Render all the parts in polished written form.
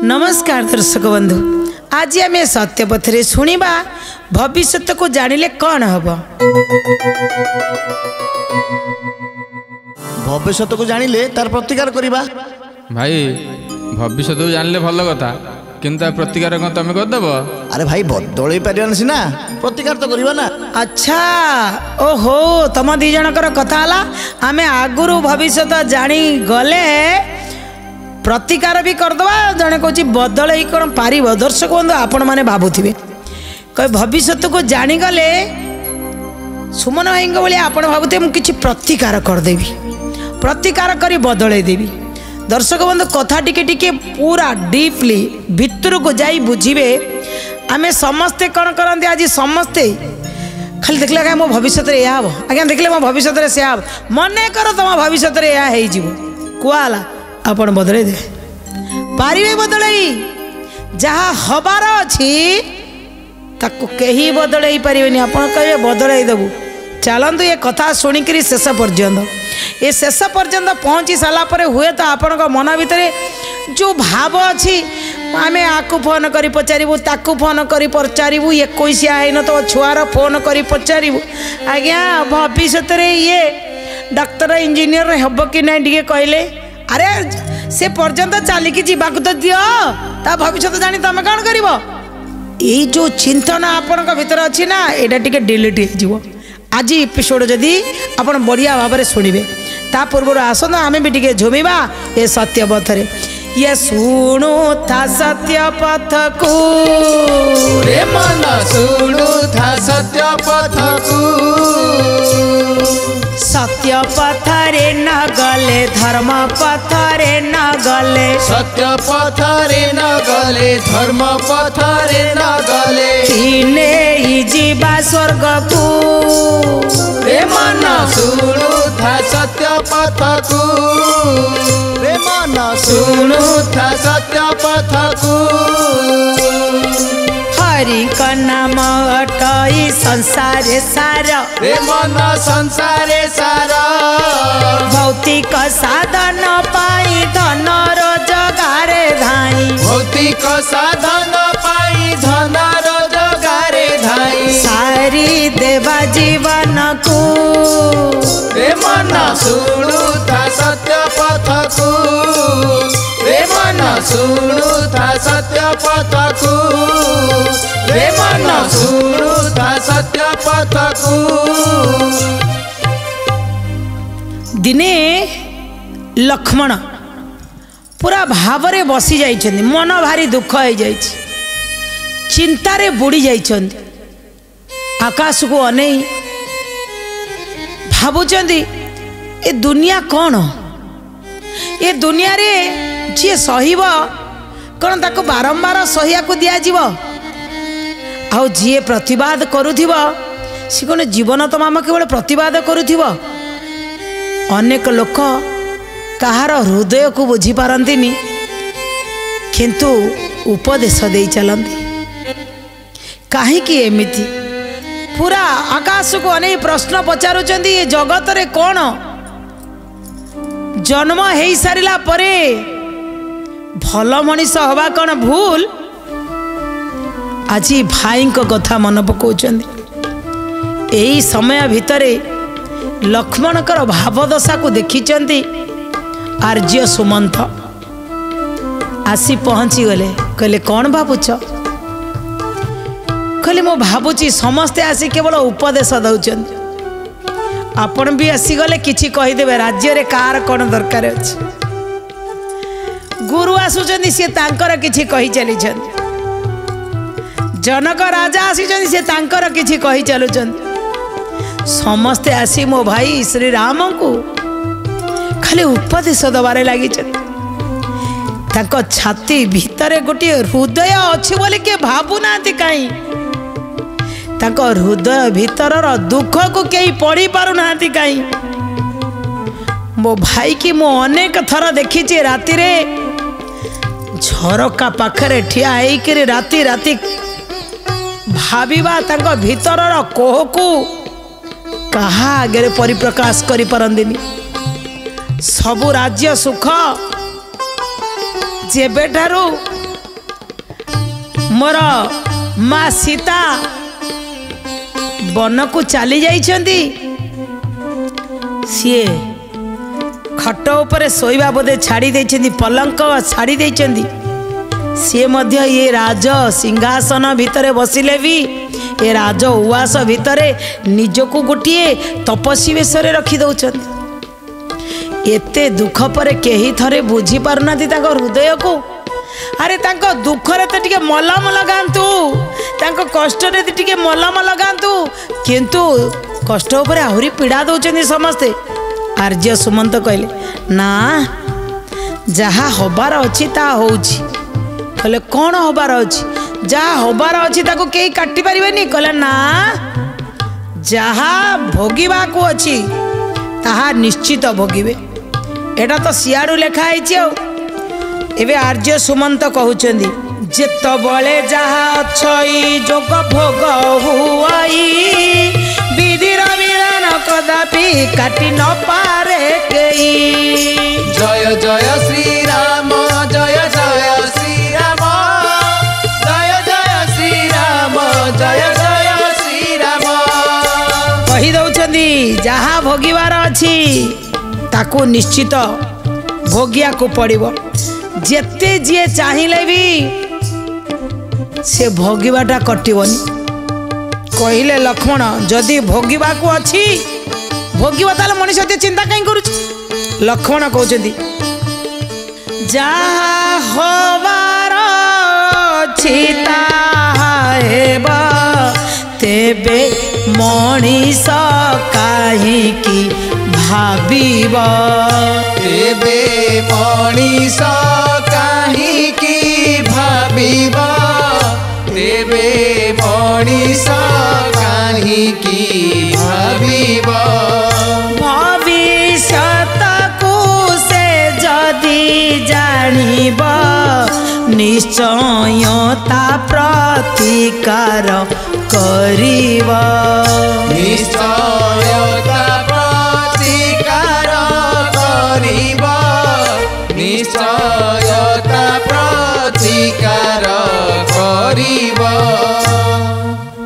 नमस्कार दर्शक बंधु, आज आम सत्यपथरे शुणा भविष्य को जानिले कौन हम। भविष्य को जानिले तार प्रतिकार करिबा। भाई भविष्य को जानिले भल कथा, किंतु प्रतिकार कौन तुम करदेव? अरे भाई बदल पार सीना, प्रतिकार तो करवा ना। अच्छा ओहो, तुम दी जनकर कथा हला। आमे आगुरु भविष्य जानी गले प्रतिकार भी करदवा। जड़े कौन बदल कौन पार। दर्शक बंधु आपण मैंने भावुवे कह भविष्य को जानीगले सुमन भाई भाई आप भावुवे मुझे प्रतिकार करदेवी, प्रतिकार कर बदल देवी। दर्शक बंधु कथा टिके टिके पूरा डीपली भितर को जाई बुझे। आम समस्ते कौन करते आज समस्ते खाली देखले क्या मो भविष्य यह हम, आज्ञा देखले मो भविष्य से हम मन कर तुम भविष्य यह कहला आपण बदल दे पारे। बदल जहाँ हबार अच्छी ताको कहीं बदल पारे। आप कहे बदल देवु। चलतु ये कथा शुणिक शेष पर्यंत, ये शेष पर्यंत पहुँची सारापर हुए तो आपण मन भितर जो भाव अच्छी आम आपको फोन कर पचारू, ताकू फोन कर पचारू, 21 आईन तो छुआर फोन कर पचारू आज्ञा भविष्य ये डाक्तर इंजीनियर हम कि ना टे कहले। अरे से पर्यंत चलिकी जावाक तो दियो, ता भविष्य जानी तुम कौन कर। ये जो चिंतन आपण भीतर अच्छी ना, यहाँ टे डिलीट हो आज एपिसोड जदि आप बढ़िया भाव में शुणवे। ता पूर्व आसत आम भी टे झुमिबा ए सत्यपथरे। ये शुणु था सत्यपथ को रे मन शुणु था सत्यपथ को। सत्य पथरे न गले धर्म पथरे न गले, सत्य पथरे न गले धर्म पथरे न गले। तीने ही जीवा स्वर्ग को रे मन शुणु था सत्य पथ को। रे मन शुणु था सत्य पथ को। हरि का नाम अटई संसारे सारा, रे मन संसारे सारा। भौतिक साधन पाई धन रोजगारे धाई, भौतिक साधन पाई धन रोजगारे धाई। सारी देवा जीवन को रे मन शुणु था सत्य पथ को। रे मन शुणु था सत्य पथ को। रे मन शुणु था सत्य पथ को। दिने लक्ष्मण पूरा भावरे बसी जाइछन्ति, मन भारी दुख हो जाइछि, चिंतारे बुड़ी जाइछन्ति। आकाश को अनेई भावुचन्ति ए दुनिया कौन, ए दुनिया रे जी सहिब कौन ताको बारंबार सहिया को दिया जीव। आउ जी प्रतिवाद करुथिब सी कौन जीवन तो आम केवल प्रतिवाद करुथिब। अनेक लोक कहार हृदय को बुझी पारंतिनी, किंतु उपदेश दे चलती। काहीकि एमिति पूरा आकाश को अनेक प्रश्न पचारुचंदी, ये जगत रे कौन जन्म हो सारिला परे भल मनीष हवा कौन भूल। आज भाई को कथा मन पकाउचंदी। एही समय भितरे लक्ष्मणकर भावदशा को देखिचंती आर्य सुमंत आसी पहुँची गले। कहले कौन भावुच? कहले मो भावुची समस्ते आसी केवल उपदेश दौरान, आपण भी आसीगले किछि कहीदेवे राज्य रे कार कौन दरकार अछि। गुरु आसुचंदी सी तांकर किछि कही चलीचंदी, जनक राजा आसीचंदी सी तांकर किछि कही चलुचंदी। समस्ते आसी मो भाई श्री राम को खाली उपदेश दबारे लगी। छाती भितर गोटे हृदय अच्छी बोले के भावुना कहीं, हृदय भितर दुख को कहीं पढ़ी पारु ना कहीं। मो भाई की मो अनेक थर देखी राति रे झरका पाखरे ठिया होकर राति राति भाविबा भितर कोह को कहा आगे परिप्रकाश करि पारंदिनी। सबु राज्य सुख जेबेठारू मोर माँ सीता वन को चली जाइछंती सीए खट उपरे शोइबा बोधे छाड़ी देइछंती पलंक छाड़ी देइछंती सी मध्य ये राज सिंहासन भितरे बसिले भी ये राज उवास भितरे निजको गोटे तपस्वी वेश रखी दौरान एते दुख पर कहीं थरे बुझी पारना हृदय को अरे तांको दुखरे तो टिके मलम लगांतु तांको कष्ट रे टिके मलम लगांतु किंतु कष्ट ऊपर आहुरी पीड़ा दौरान समस्ते आर्य सुमंत कहले ना जहा हबार अच्छी ता होउछि कहले कौन हबार अच्छी जहा हबार अच्छी ताको केही काटी परिबेनी कहले ना जहा भोगिबा को अच्छी ताहा निश्चित भोगिबे एटा तो सियाड़ू लेखा है एवं आर्य सुमंत कहउचंदी जेतबले जहा अच्छई जोग भोग हुआई विधिर विधान कदापि काटी न पारे केई जय जय श्री राम जय जय श्री राम जय जय श्री राम जय जय श्री राम कही दउचंदी जहा भोगिवार अछि ताकू निश्चित भोगिया को पड़िबो जेते जे चाहिले भी से भोगिबाटा कटिबनी कहले लक्ष्मण जदि भोगिबा को अछि भोगिबा ताले मनीष एते चिंता काई करूछ लक्ष्मण कहउचंदी जहा होबार अछि ताहा हेबा तेबे मनीष काहीकि भाबिबा तेबे मनीष काहीकि भाबिबा तेबे मनीष काहीकि भाबिबा भविष्यत को से जदि जानिबा निश्चयता प्रतिकार करिबा निश्चयता प्रतिकार करिबा निश्चयता प्रतिकार करिबा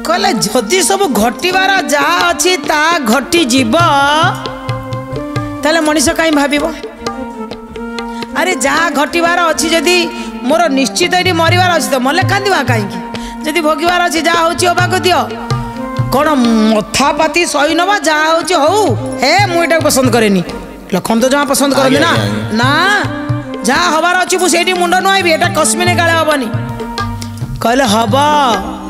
कहले जदि सब घटिबार जहा अछि ता घटी जीव ताले मनीष काई भाबिबो अरे जहा घटिबार अछि जदि मोर निश्चित एटी मरिबार अछि तो मले कांदिबा काई जदि भोगिबार अछि जहा होछि ओबा को दियो कौन मथापाती सही नवा जहा होछि हौ हे मु एटा पसंद करेनी लखन तो जहा पसंद करनी ना ना जहा हबार अछि मु सेठी मुंड नुआइबी एटा कस्मिने काले हबनी कहले हबा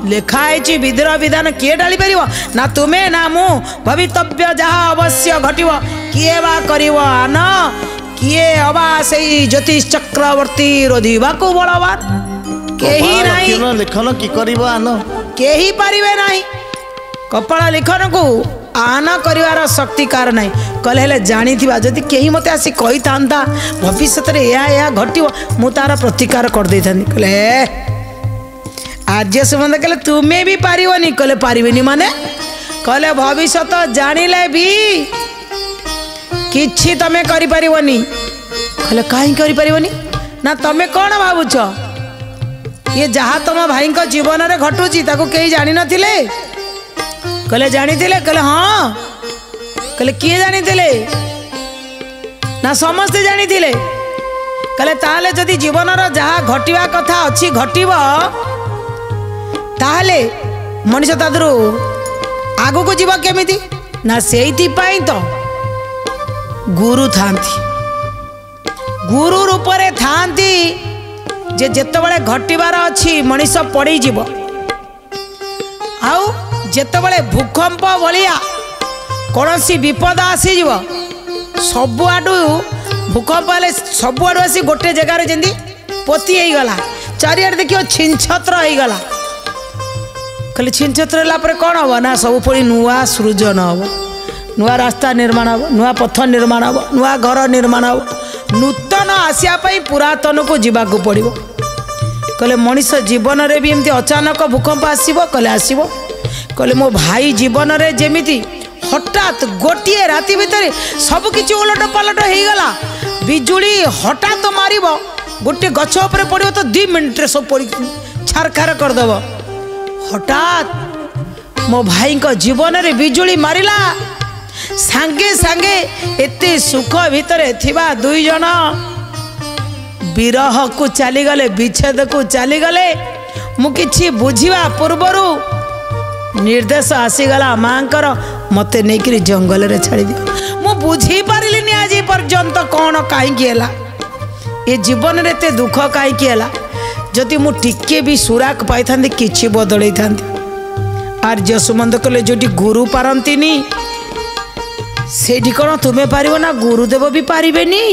लेखा है विधिर विधान किए डाली पार ना तुम्हें ना मु भवितव्य जहाँ अवश्य घटव किए बा करिव आन किए हवा से ज्योतिष चक्रवर्ती रोधिबा को बलवान केही नहीं लिखन कि करिबो आन केही पारिबे नहीं कपाल लिखन को आन करिवार शक्ति कार नहीं कहले हेले जानिथिबा जदि केही मते आसी कहि थांता भविष्य रे या घटिव मु तार प्रतिकार कर देई थानी कहले आर्य सुमंत कहले तुम्हें भी पारिबनी कहले पारिबेनी माने कहले भविष्य तो जानिले भी किछि तमे करि पारिबनी कहले काहे करि पारिबनी ना तमे कोन भाबुछ ये जहा तुम भाई को जीवन रे घटुची ताको केही जानि नथिले कहले जानिथिले कहले हां कहले किए जानिथिले ना समस्त जानिथिले कहले ताले जदि जीवन रो जहा घटिवा कथा अछि घटिबो ताहले मनीष तादरू आगु को जीव केमिति ना सेइति पाई तो गुरु थांती गुरु रूप रे थांती जे जेतेबेले घटिबार अछि मनीष पड़ी जीव आउ जेतेबेले भूकंप भलिया कोनोसी विपद आसी जीव सब आडू भूकंप आले सब आडू आसी गोटे जगह रे जेंदी पोती हेई गला चारियाड देखियो छिनछत्र हेई गला खाली छिनछत्र होला पर कौन हम ना सब पुणी नुआ सृजन हम नुआ रास्ता निर्माण हम नुआ पथ निर्माण हम नुआ घर निर्माण हम नूतन आसियापाई पुरातन को जीवाक पड़ो कहले मनीष जीवन रे भी एमती अचानक भूकंप आसो कहले आसो कहले मो भाई जीवन रे जेमिति हठात गोटे राति भितर सबकि उलट पलट हो गला बिजुली हठात मारिब गोटे गछ उपर पड़ो तो 2 मिनिट सब पड़ छारखार करदेव हठात मो भाई को जीवन रे बिजुली मारिला सांगे सांगे एते सुख भितरे थिबा दुई जन विरह को चली गले विच्छेद को चली गले मु किछि बुझिवा पूर्वरु निर्देश आसीगला मांकर मते नेकरी जंगल रे छाड़ी दियो मु बुझी पारिलिनी आज पर्यंत कौन कहीं ये जीवन रे ते दुख कहीं जदि मु टिके भी सुराक पाई था किछि बदलई था आर्य सुमंत कले जो गुरु पारंतिनी सेठी कौन तुम्हें पारिबो ना गुरुदेव भी पारिबेनी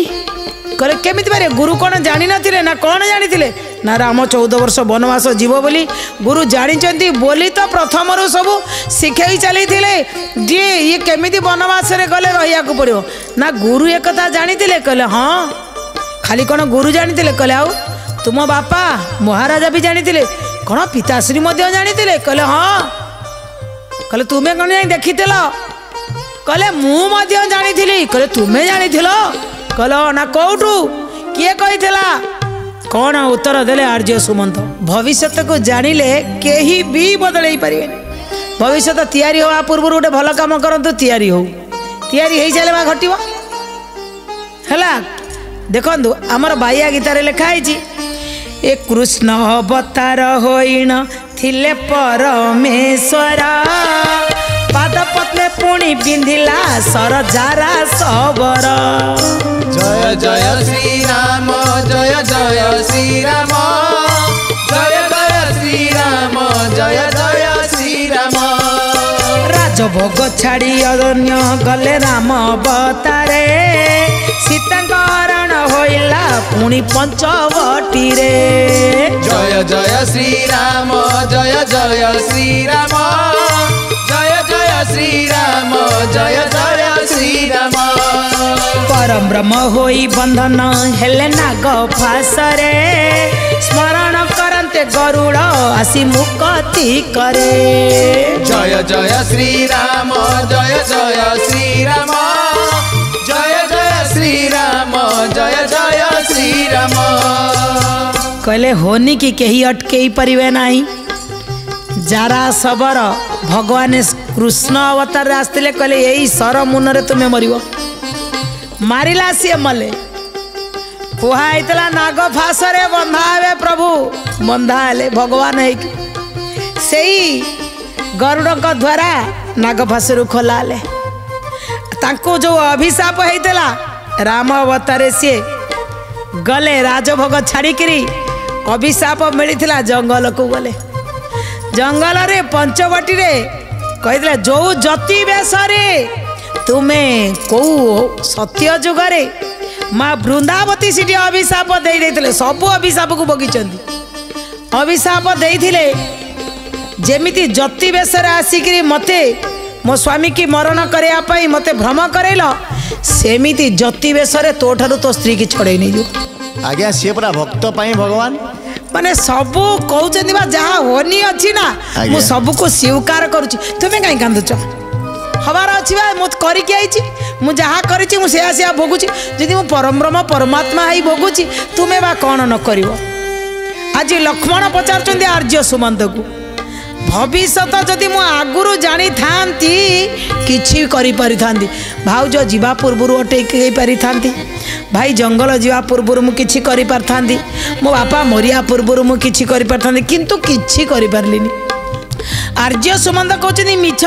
कहले केमिति पारे गुरु कौन जानी नथिले ना कौन जानी ना राम 14 वर्ष वनवास जीव बोली गुरु जानी बोली तो प्रथम सब शिखई चली जे ये केमिति वनवास रे गले रहिया को पड़ो ना गुरु एक कथा जानी कहले हाँ खाली कौन गुरु जानी कहले आउ तुम बापा महाराजा भी जानी कौन पिताश्री जानी कहले हाँ कहले तुम्हें कौन जानी देखी कहले मु जानी कहले तुम्हें जानी कहल ना कौटू किए कही कौन उत्तर देले आर्य सुमंत भविष्य को जानिले केही भी बदलई पारे भविष्य तैयारी हवा पूर्व गोटे भल कम करतु तैयारी हो चले घटव है देखु आमर बाइया गीतार लिखाई ए कृष्ण अवतार होइण थिले परमेश्वर पाद पत्ने पुणी बिंधिला सर जारा सबर जय जय श्री राम जय जय श्री राम जय जय श्री राम जय जय श्री राम राजभोग छाड़ी अरण्य गले राम अवतारे सीतांकरण होइला पुणी पंचवटी रे जय जय श्री राम जय जय श्री राम जय जय श्री राम जय जय श्री राम परम ब्रह्म होई बंधन हेले नाग फासरे स्मरण करते गरुड़ आसी मुक्ति करे जय जय श्री राम जय जय श्री राम जय जय श्री राम जय जय श्री राम कहले होनी कि कहीं अटके परिवे नहीं जारा सबर भगवान कृष्ण अवतार आसते कहले यही सर मुन तुम्हें मरिव मारिला सी मले कुहाइतला नाग फासरे बंधा हे प्रभु बंधा हेले भगवान से गरुड़ द्वारा नाग फासरू खोलाले तांको जो अभिशाप होइतला राम अवतारे सी गले राजभोग छाड़िकी अभिशाप मिलता जंगल को गले जंगल रे पंचवटी रे कही जो जति बेश तुम्हें कौ सत्य जुगरे माँ वृंदावती सीटी अभिशाप दे सबू अभिशाप को बगिचंदी अभिशाप देइथिले जेमिति जति बेश आसिक मते मो स्वामी की मरण करने मते भ्रम करैल सेमिति जति बेश तो ठारू तो स्त्री की छड़े नहीं जो आज्ञा सी पूरा भक्त पाई भगवान माने सबू कहते जहाँ होनी अच्छी ना मु सबू को स्वीकार करुच्ची तुम्हें कहीं कांदुच हबार अच्छी मत करके जहाँ करी भोगुची जदि मु परम ब्रह्म परमात्मा ही भोगुची तुम्हें बा कौन न कर आज लक्ष्मण पचार आर्य सुमंत को भविष्य जदि मु आगुरु जानी थांती किछि करि पारि थांती भाउज जीवा पूर्व अटैक पारि थांती भाई जंगल जीवा पूर्व मु किछि करि पार थांती मो बापा मरिया पूर्व मु किछि करि पार थांती किंतु किछि करि पारलिनी आर्य सुमंत कहउछनी मिछ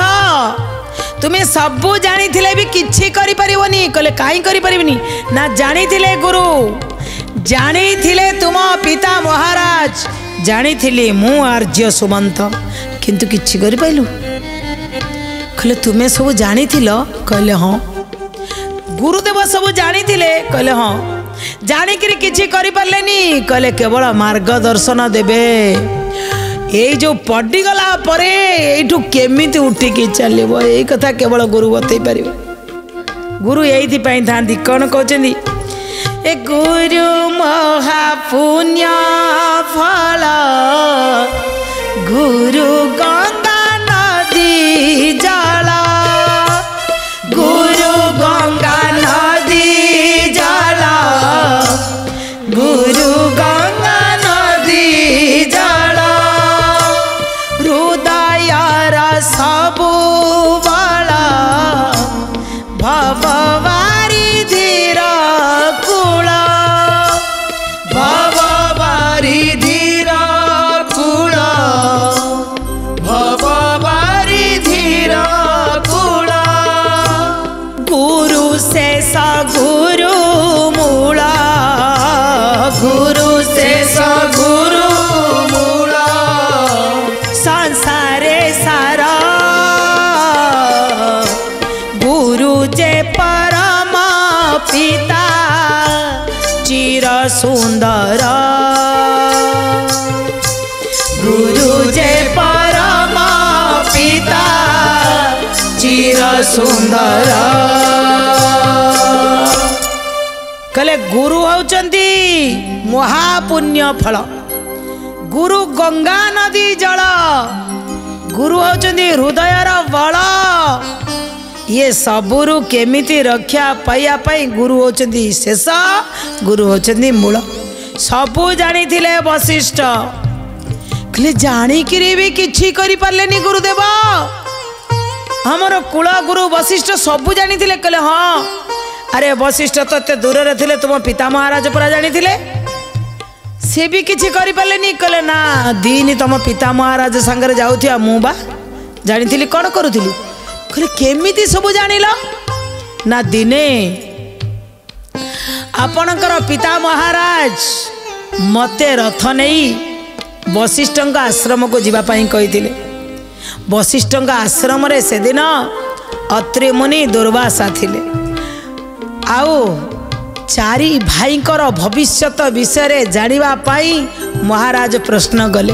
तुम्हें सबू जानी थिले भी किछि करि परिबोनी कहले काई करि परिबनी ना जानी थिले गुरु जानी थिले तुम पिता महाराज जानी थिले मु आर्य सुमंत किंतु किछि करि पाइलु कहले तुम्हें सब जानी थिलो कहले हाँ गुरुदेव सब जानी थिले कहले हाँ जानी कि किछि करि पारलेनी कहले केवल मार्गदर्शन देबे ये जो पड़गला परे यू केमिति उठिकी चलो यही कथा केवल गुरु बतई पार गुरु यही था कौन कहते ए गुरु महापुण्य फल गुरु गंगा नदी जल गुरु गंगा नदी जल गुरु गंगा नदी जल सुंदर कहले गुरु होचंती महापुण्य फल गुरु गंगा नदी जल गुरु होचंती हृदयर बल ये सबुरु केमिति रक्षा पाइया पाई गुरु होचंती शेष गुरु होचंती मूल सबू जानी थिले वशिष्ठ कहले जानिकिरी भी किछि करि पारलेनी गुरुदेव हमर कुल गुरु वशिष्ठ सबू जानी थिले कहले हाँ अरे वशिष्ठ तो एते दूर रे थिले तुम पिता महाराज पूरा जानी थिले से भी किछि करि पारलेनी कहले ना दीनी तुम पिता महाराज संगे जाउथिया मु बा जानी थिली कोन करूथिली कहले केमिति सब जानिल ना दिने आपणकर पिता महाराज मते रथ नहीं वशिष्ठ आश्रम को जीवाई कही वशिष्ठ आश्रम रे से दिन अत्रि मुनि दुर्वासा थिले आउ चारि भाईकर भविष्यत विषय जानिबा पाई महाराज प्रश्न गले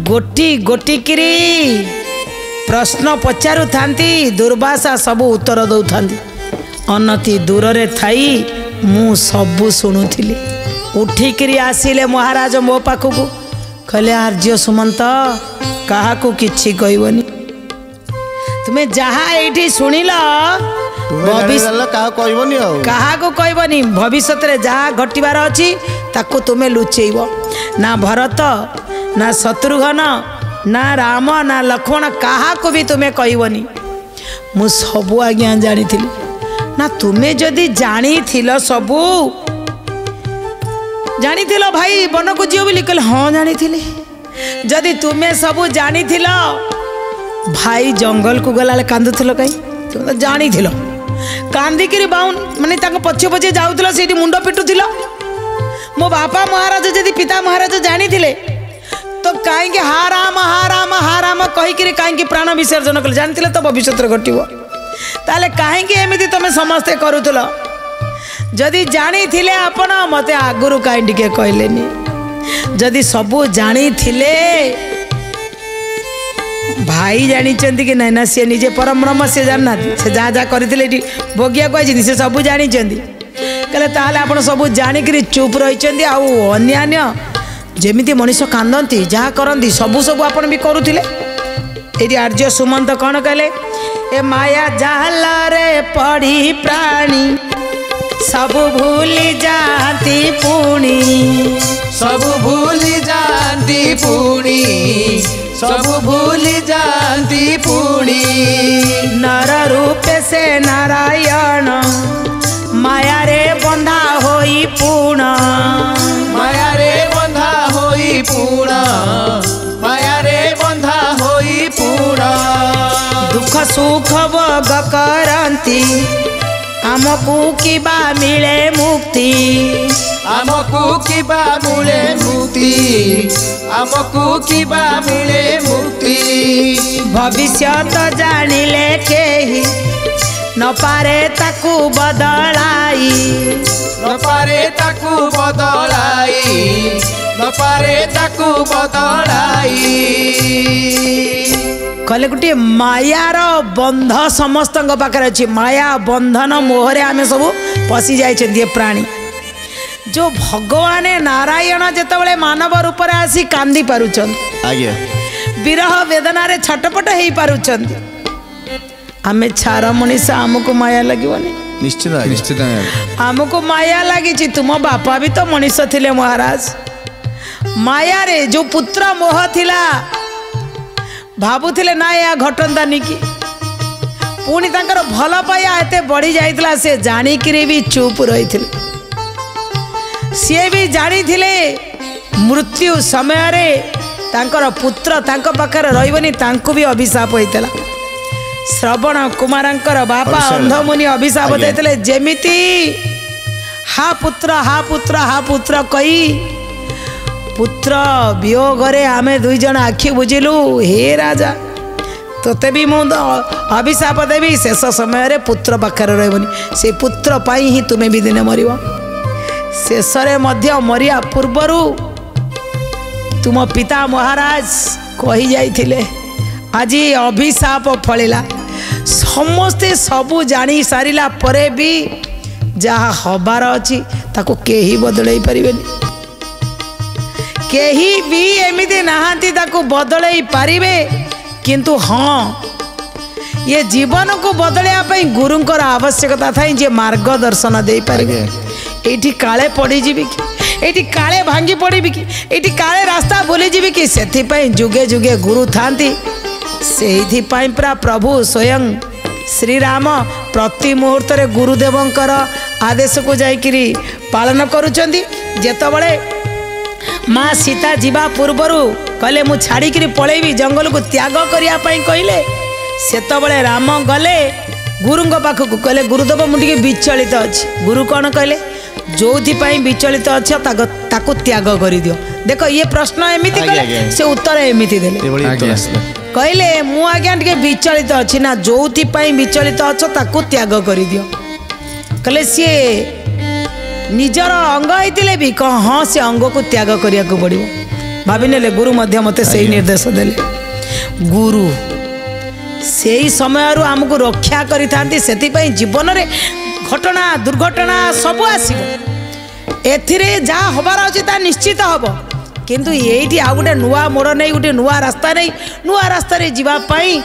गोटी गोटी किरी प्रश्न पचारू थांती दुर्वासा सबू उत्तर दौ थांती अनति दूर रे थाई मु सबू शुणुथिली उठिकी आसिले महाराज मो पाखक कहले आर्य सुमंत क्या किछि कहबनी तुम्हें जहाँ ये शुणिल क्या कहबनी भविष्य जहाँ घटबार अच्छी ताकू तुम्हें लुचेब ना भरत ना शत्रुघ्न ना राम ना लक्ष्मण क्या भी तुम्हें कहबनी मु सबू आज्ञा जानी ना तुम्हें जदि जानी सबू जानी भाई वन को जीव बोली कहले हाँ जानी जदि तुम्हें सबू जानी भाई जंगल को गला कांदुल कहीं तुम तो जानी कांदिकी बाउन माने पछे पछे जाऊल से मुंड पिटुल मो बापा महाराज जदि पिता महाराज जानी तो कहीं हा राम कहीकि कहीं प्राण विसर्जन कले जानी तो भविष्य घटव ताले कहीं एमती तुम समस्ते करूल जदि जानी थिले आपण मते आगुरु कहीं टिके कहलेनी जदि सबू जानी थिले भाई जानी कि ना ना सी निजे परम ब्रह्म से जानना से जहाँ जहाँ करते भोगिया कही से सबू जानी कहले ताहले आपण सबू जानिक चुप रही अन्य जमी मनीष कांदती जहाँ करती सबू सबू आपण भी करुले ये आर्य सुमंत कौन कहले ए माया जाल रे पड़ी प्राणी सब भूली जाती पुणी सब भूली जाती पुणी सब भूली जाती पुणी नर रूप से नारायण माया रे बंधा होई पूर्ण माया रे बंधा होई पूर्ण माया रे बंधा होई पूर्ण दुख सुख भोग करती आमको किबा मिले मुक्ति आमको किबा मिले मुक्ति आमको किबा मिले मुक्ति भविष्य तो जानिले केही न पारे ताकू बदलाई न पारे ताकू बदलाई न पारे ताकू बदलाई कहले गोटे मायार बंध समस्त पाखे अच्छी माया बंधन मोहरे आमे सब पशि जाइए प्राणी जो भगवान नारायण जिते मानव रूप में आसी कांदी पारुंच विरह वेदना रे छटपट हो पारुंच आमे छार मनीष आमको माया लगनी निश्चित निश्चित आमको माया लगी तुम बापा भी तो मनीष थिले महाराज माया रे जो पुत्र मोह थिला भावुले ना या घटंतानी कि पुणी तांकर भल पाया एते बढ़ी जाइतला से जानिकिरी भी चुप रही थे सी भी जानी थिले मृत्यु समय रे तांकर पुत्र तांक पाखरे रहिबनी तांको भी अभिशाप होइतला श्रवण कुमारंकर बापा अंधमुनि अभिशाप देते जेमिति हा पुत्र हा पुत्र हा पुत्र कही पुत्र वियोगरे आमे दुई जन आखि बुझिलु हे राजा तोते भी मु अभिशाप देवी शेष समय रे पुत्र पाखरे रहबनी से पुत्र पाई ही तुम्हें भी दिने मरिबो शेष रे मध्य मरिया पूर्वरु तुम पिता महाराज कही जाइथिले आज अभिशाप फलिला समस्ते सबू जानी सारिला परे भी जहा हबार अच्छी ताको केही बदलई परिबेनी केही भी एमिति नाहांती ताको बदलई पारिबे किंतु हाँ ये जीवन को बदलया पई गुरुंकर आवश्यकता थाई जे मार्गदर्शन दे पारिबे एठी काले पड़ी जीवी कि एठी काले भांगी पड़ी कि एठी काले रास्ता भूली जीवी कि सेथि पई जुगे जुगे गुरु थांती सेहि पई प्रा प्रभु स्वयं श्री राम प्रति मुहूर्त रे गुरुदेवंकर आदेश को जाइकिरी पालन करूचंदी जेतबळे माँ सीता जीवा पूर्वरु कहले मु छाड़िकी पलैबी जंगल को त्याग करिया पई कहले सेतबळे राम गले गुरुंग पाखक कहले गुरुदेव मुझे विचलित अच्छी गुरु कौन कहले जो विचलित अच्छे ताको त्याग कर दियो देख ये प्रश्न एमती कहले से उत्तर एमती देले कहले मु आज्ञा टिके विचलित अच्छी ना जो विचलित अच्छ ताको त्याग कर दियो कहले सी निजर अंग होते भी कह हाँ से अंग को त्याग करिया को पड़ो भाभी ने गुरु मध्य मते से निर्देश देले गुरु से समय आमको रक्षा करि से जीवन रे घटना दुर्घटना सब आसो एथिरे जहाँ हबार अच्छे ता निश्चित हम किंतु ये आ गोटे नुआ मोड़ नहीं गोटे नुआ रास्ता नहीं नुआ रास्ता जावाई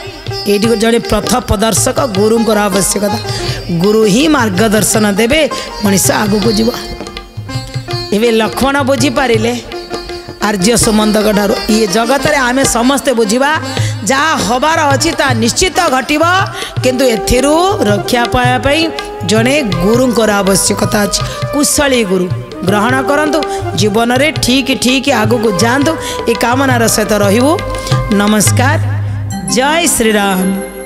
ये जड़े पथ प्रदर्शक गुरुंकर आवश्यकता गुरु ही मार्गदर्शन देवे मनीष आगू को जीव ए लक्ष्मण बुझी पारे आर्य सुमंदक ठार ये जगत रे आमे समस्ते बुझा जहाँ हबार अच्छी ता निश्चित घटव किंतु एथिरू रक्षा पायापाई जड़े गुरुंकर आवश्यकता अच्छी कुशली गुरु ग्रहण करंतु जीवन रे ठीक ठीक आगू को जातु ये कामनार सहित रहू नमस्कार जय श्री राम।